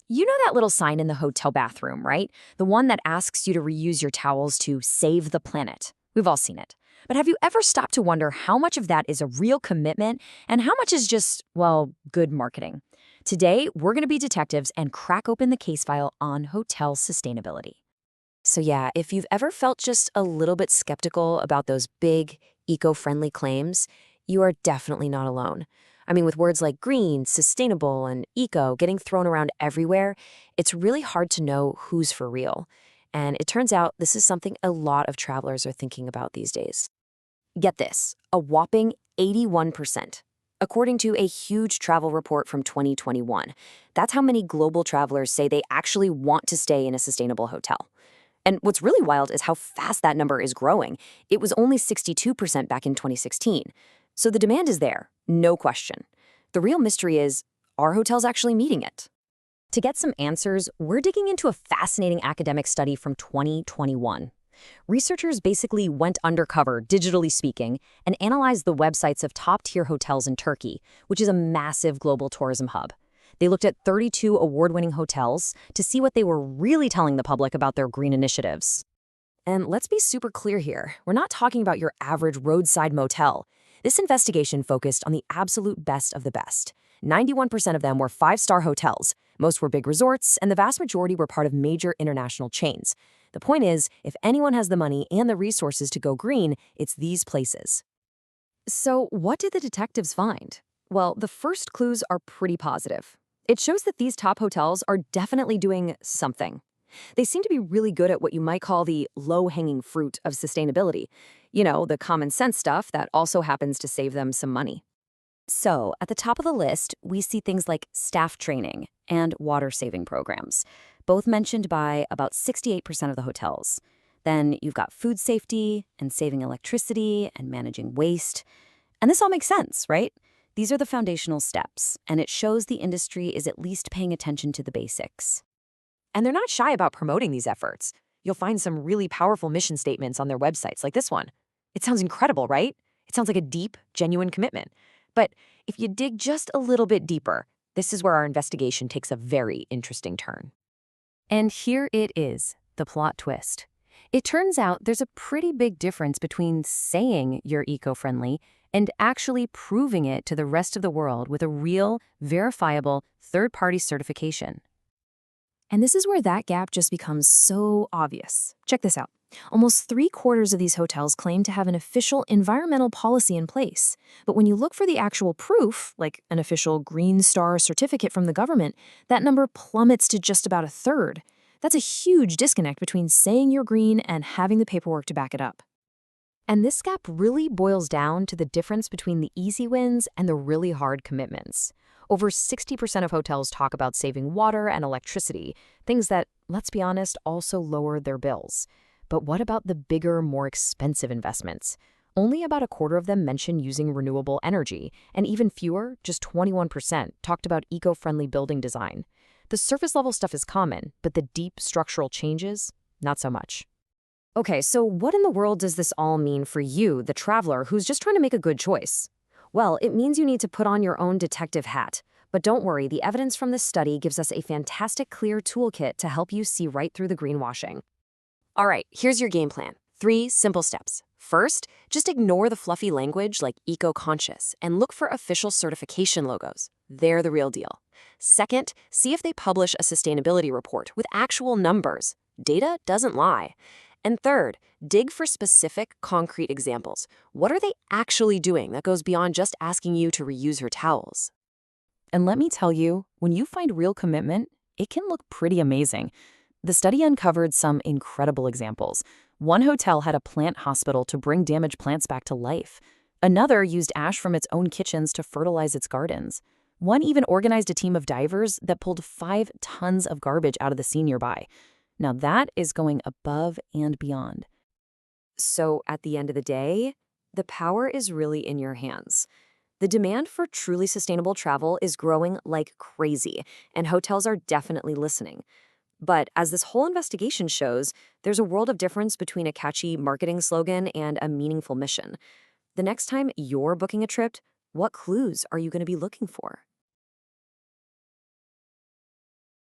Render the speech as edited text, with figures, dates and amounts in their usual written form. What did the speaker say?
You know that little sign in the hotel bathroom, right? The one that asks you to reuse your towels to save the planet. We've all seen it. But have you ever stopped to wonder how much of that is a real commitment and how much is just, well, good marketing? Today, we're going to be detectives and crack open the case file on hotel sustainability. So yeah, if you've ever felt just a little bit skeptical about those big, eco-friendly claims, you are definitely not alone. I mean, with words like green, sustainable, and eco getting thrown around everywhere, it's really hard to know who's for real. And it turns out this is something a lot of travelers are thinking about these days. Get this, a whopping 81%. According to a huge travel report from 2021, that's how many global travelers say they actually want to stay in a sustainable hotel. And what's really wild is how fast that number is growing. It was only 62% back in 2016. So the demand is there, no question. The real mystery is, are hotels actually meeting it? To get some answers, we're digging into a fascinating academic study from 2021. Researchers basically went undercover, digitally speaking, and analyzed the websites of top-tier hotels in Turkey, which is a massive global tourism hub. They looked at 32 award-winning hotels to see what they were really telling the public about their green initiatives. And let's be super clear here. We're not talking about your average roadside motel. This investigation focused on the absolute best of the best. 91% of them were five-star hotels. Most were big resorts, and the vast majority were part of major international chains. The point is, if anyone has the money and the resources to go green, it's these places. So what did the detectives find? Well, the first clues are pretty positive. It shows that these top hotels are definitely doing something. They seem to be really good at what you might call the low-hanging fruit of sustainability. You know, the common sense stuff that also happens to save them some money. So, at the top of the list, we see things like staff training and water-saving programs, both mentioned by about 68% of the hotels. Then you've got food safety and saving electricity and managing waste. And this all makes sense, right? These are the foundational steps, and it shows the industry is at least paying attention to the basics. And they're not shy about promoting these efforts. You'll find some really powerful mission statements on their websites, like this one. It sounds incredible, right? It sounds like a deep, genuine commitment. But if you dig just a little bit deeper, this is where our investigation takes a very interesting turn. And here it is, the plot twist. It turns out there's a pretty big difference between saying you're eco-friendly and actually proving it to the rest of the world with a real, verifiable, third-party certification. And this is where that gap just becomes so obvious. Check this out. Almost 3/4 of these hotels claim to have an official environmental policy in place. But when you look for the actual proof, like an official Green Star certificate from the government, that number plummets to just about a third. That's a huge disconnect between saying you're green and having the paperwork to back it up. And this gap really boils down to the difference between the easy wins and the really hard commitments. Over 60% of hotels talk about saving water and electricity, things that, let's be honest, also lower their bills. But what about the bigger, more expensive investments? Only about a quarter of them mention using renewable energy, and even fewer, just 21%, talked about eco-friendly building design. The surface-level stuff is common, but the deep structural changes, not so much. Okay, so what in the world does this all mean for you, the traveler, who's just trying to make a good choice? Well, it means you need to put on your own detective hat. But don't worry, the evidence from this study gives us a fantastic, clear toolkit to help you see right through the greenwashing. All right, here's your game plan. 3 simple steps. First, just ignore the fluffy language like eco-conscious and look for official certification logos. They're the real deal. Second, see if they publish a sustainability report with actual numbers. Data doesn't lie. And third, dig for specific, concrete examples. What are they actually doing that goes beyond just asking you to reuse your towels? And let me tell you, when you find real commitment, it can look pretty amazing. The study uncovered some incredible examples. One hotel had a plant hospital to bring damaged plants back to life. Another used ash from its own kitchens to fertilize its gardens. One even organized a team of divers that pulled 5 tons of garbage out of the sea nearby. Now that is going above and beyond. So at the end of the day, the power is really in your hands. The demand for truly sustainable travel is growing like crazy, and hotels are definitely listening. But as this whole investigation shows, there's a world of difference between a catchy marketing slogan and a meaningful mission. The next time you're booking a trip, what clues are you going to be looking for?